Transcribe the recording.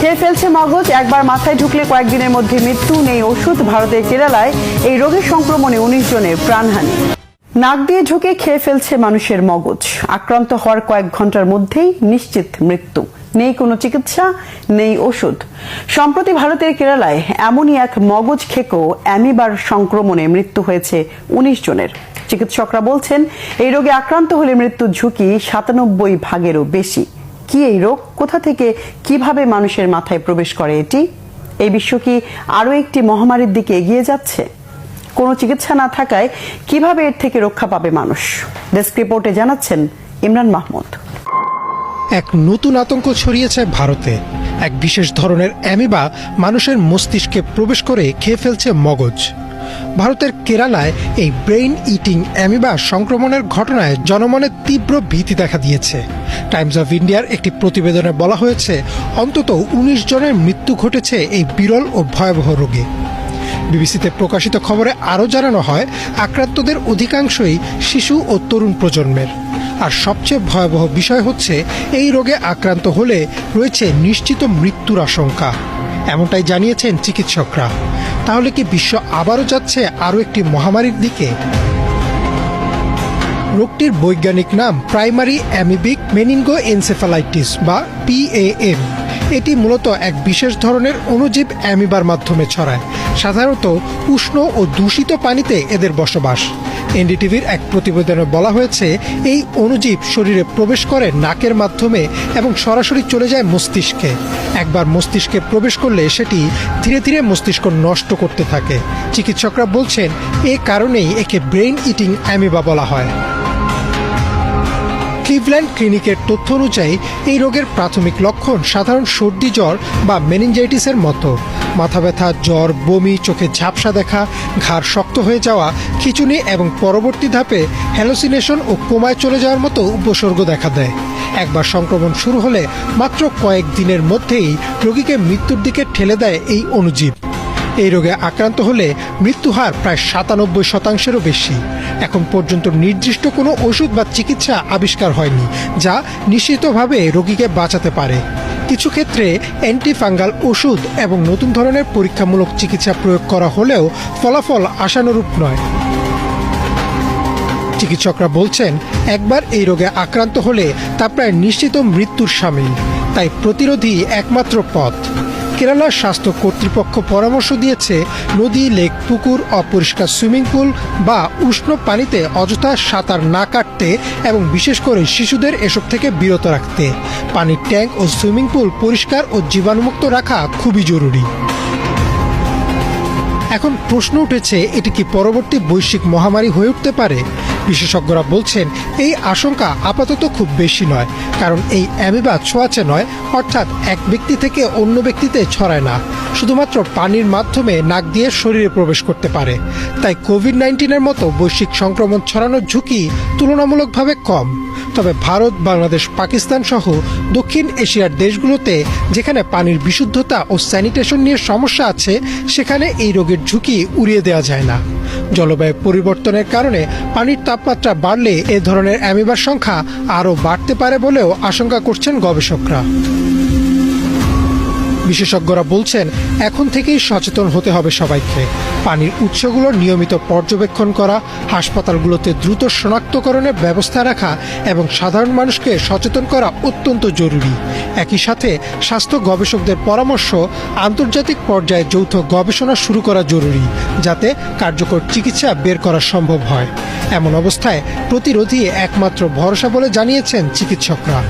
খেয়ে ফেলছে মগজ, একবার মাথায় ঢুকলে কয়েকদিনের মধ্যে মৃত্যু। নেই ওষুধ। ভারতের কেরালায় এই রোগের সংক্রমণে 19 জনের প্রাণহানি। নাক দিয়ে ঢুকে খেয়ে ফেলছে মানুষের মগজ। আক্রান্ত হওয়ার কয়েক ঘন্টার মধ্যেই নিশ্চিত মৃত্যু। নেই কোনো চিকিৎসা, নেই ওষুধ। সম্প্রতি ভারতের কেরালায় এমনই এক মগজ খেকো অ্যামিবার সংক্রমণে মৃত্যু হয়েছে 19 জনের। চিকিৎসকরা বলছেন এই রোগে আক্রান্ত হলে মৃত্যুর ঝুঁকি 97 বেশি। কি এই রোগ, কোথা থেকে কিভাবে মানুষের মাথায় প্রবেশ করে এটি? এই বিশ্ব কি আরো একটি মহামারীর দিকে এগিয়ে যাচ্ছে? কোনো চিকিৎসা না থাকায় কিভাবে এর থেকে রক্ষা পাবে মানুষ? ডেস্ক রিপোর্টে জানাচ্ছেন ইমরান মাহমুদ। এক নতুন আতঙ্ক ছড়িয়েছে ভারতে। এক বিশেষ ধরনের অ্যামিবা মানুষের মস্তিষ্কে প্রবেশ করে খেয়ে ফেলছে মগজ। ভারতের কেরালায় এই ব্রেইন ইটিং অ্যামিবা সংক্রমণের ঘটনায় জনমনে তীব্র ভীতি দেখা দিয়েছে। টাইমস অফ ইন্ডিয়ার একটি প্রতিবেদনে বলা হয়েছে অন্তত 19 জনের মৃত্যু ঘটেছে এই বিরল ও ভয়াবহ রোগে। বিবিসিতে প্রকাশিত খবরে আরও জানানো হয় আক্রান্তদের অধিকাংশই শিশু ও তরুণ প্রজন্মের। আর সবচেয়ে ভয়াবহ বিষয় হচ্ছে এই রোগে আক্রান্ত হলে রয়েছে নিশ্চিত মৃত্যুর আশঙ্কা। এমনটাই জানিয়েছেন চিকিৎসকরা। তাহলে কি বিশ্ব আবারও যাচ্ছে আরও একটি মহামারীর দিকে? রোগটির বৈজ্ঞানিক নাম প্রাইমারি অ্যামিবিক মেনিনগোএনসেফালাইটিস বা PAM। এটি মূলত এক বিশেষ ধরনের অণুজীব অ্যামিবার মাধ্যমে ছড়ায়। সাধারণত উষ্ণ ও দূষিত পানিতে এদের বসবাস। এনডিটিভির এক প্রতিবেদনে বলা হয়েছে এই অণুজীব শরীরে প্রবেশ করে নাকের মাধ্যমে এবং সরাসরি চলে যায় মস্তিষ্কে। একবার মস্তিষ্কে প্রবেশ করলে সেটি ধীরে ধীরে মস্তিষ্ক নষ্ট করতে থাকে। চিকিৎসকরা বলছেন এ কারণেই একে ব্রেইন ইটিং অ্যামিবা বলা হয়। ক্লিভল্যান্ড ক্লিনিকের তথ্য অনুযায়ী এই রোগের প্রাথমিক লক্ষণ সাধারণ সর্দি জ্বর বা মেনিনজাইটিসের মতো। মাথা ব্যথা, জ্বর, বমি, চোখে ঝাপসা দেখা, ঘাড় শক্ত হয়ে যাওয়া, খিঁচুনি এবং পরবর্তী ধাপে হ্যালোসিনেশন ও কোমায় চলে যাওয়ার মতো উপসর্গ দেখা দেয়। একবার সংক্রমণ শুরু হলে মাত্র কয়েক দিনের মধ্যেই রোগীকে মৃত্যুর দিকে ঠেলে দেয় এই অণুজীব। এই রোগে আক্রান্ত হলে মৃত্যুহার প্রায় 97%-এরও বেশি। এখন পর্যন্ত নির্দিষ্ট কোনো ওষুধ বা চিকিৎসা আবিষ্কার হয়নি যা নিশ্চিতভাবে রোগীকে বাঁচাতে পারে। কিছু ক্ষেত্রে অ্যান্টিফাঙ্গাল ওষুধ এবং নতুন ধরনের পরীক্ষামূলক চিকিৎসা প্রয়োগ করা হলেও ফলাফল আশানুরূপ নয়। চিকিৎসকরা বলছেন একবার এই রোগে আক্রান্ত হলে তা প্রায় নিশ্চিত মৃত্যুর শামিল। তাই প্রতিরোধই একমাত্র পথ। কেরালার স্বাস্থ্য কর্তৃপক্ষ পরামর্শ দিয়েছে নদী, লেক, পুকুর, অপরিষ্কার সুইমিং পুল বা উষ্ণ পানিতে অযথা সাঁতার না কাটতে এবং বিশেষ করে শিশুদের এসব থেকে বিরত রাখতে। পানির ট্যাঙ্ক ও সুইমিং পুল পরিষ্কার ও জীবাণুমুক্ত রাখা খুবই জরুরি। এখন প্রশ্ন উঠেছে এটি কি পরবর্তী বৈশ্বিক মহামারী হয়ে উঠতে পারে? বিশেষজ্ঞরা বলছেন এই আশঙ্কা আপাতত খুব বেশি নয়, কারণ এই অ্যামিবা ছোঁয়াচে নয়, অর্থাৎ এক ব্যক্তি থেকে অন্য ব্যক্তিতে ছড়ায় না, শুধুমাত্র পানির মাধ্যমে নাক দিয়ে শরীরে প্রবেশ করতে পারে। তাই কোভিড-19-এর মতো বৈশ্বিক সংক্রমণ ছড়ানোর ঝুঁকি তুলনামূলকভাবে কম। তবে ভারত, বাংলাদেশ, পাকিস্তান সহ দক্ষিণ এশিয়ার দেশগুলোতে যেখানে পানির বিশুদ্ধতা ও স্যানিটেশন নিয়ে সমস্যা আছে সেখানে এই রোগের ঝুঁকি উড়িয়ে দেওয়া যায় না। জলবায়ু পরিবর্তনের কারণে পানির তাপমাত্রা বাড়লে এ ধরনের অ্যামিবার সংখ্যা আরও বাড়তে পারে বলেও আশঙ্কা করছেন গবেষকরা। বিশেষজ্ঞরা বলছেন এখন থেকেই সচেতন হতে হবে সবাইকে। পানির উৎসগুলোর নিয়মিত পর্যবেক্ষণ করা, হাসপাতালগুলোতে দ্রুত শনাক্তকরণের ব্যবস্থা রাখা এবং সাধারণ মানুষকে সচেতন করা অত্যন্ত জরুরি। একই সাথে স্বাস্থ্য গবেষকদের পরামর্শ আন্তর্জাতিক পর্যায়ে যৌথ গবেষণা শুরু করা জরুরি, যাতে কার্যকর চিকিৎসা বের করা সম্ভব হয়। এমন অবস্থায় প্রতিরোধই একমাত্র ভরসা বলে জানিয়েছেন চিকিৎসকরা।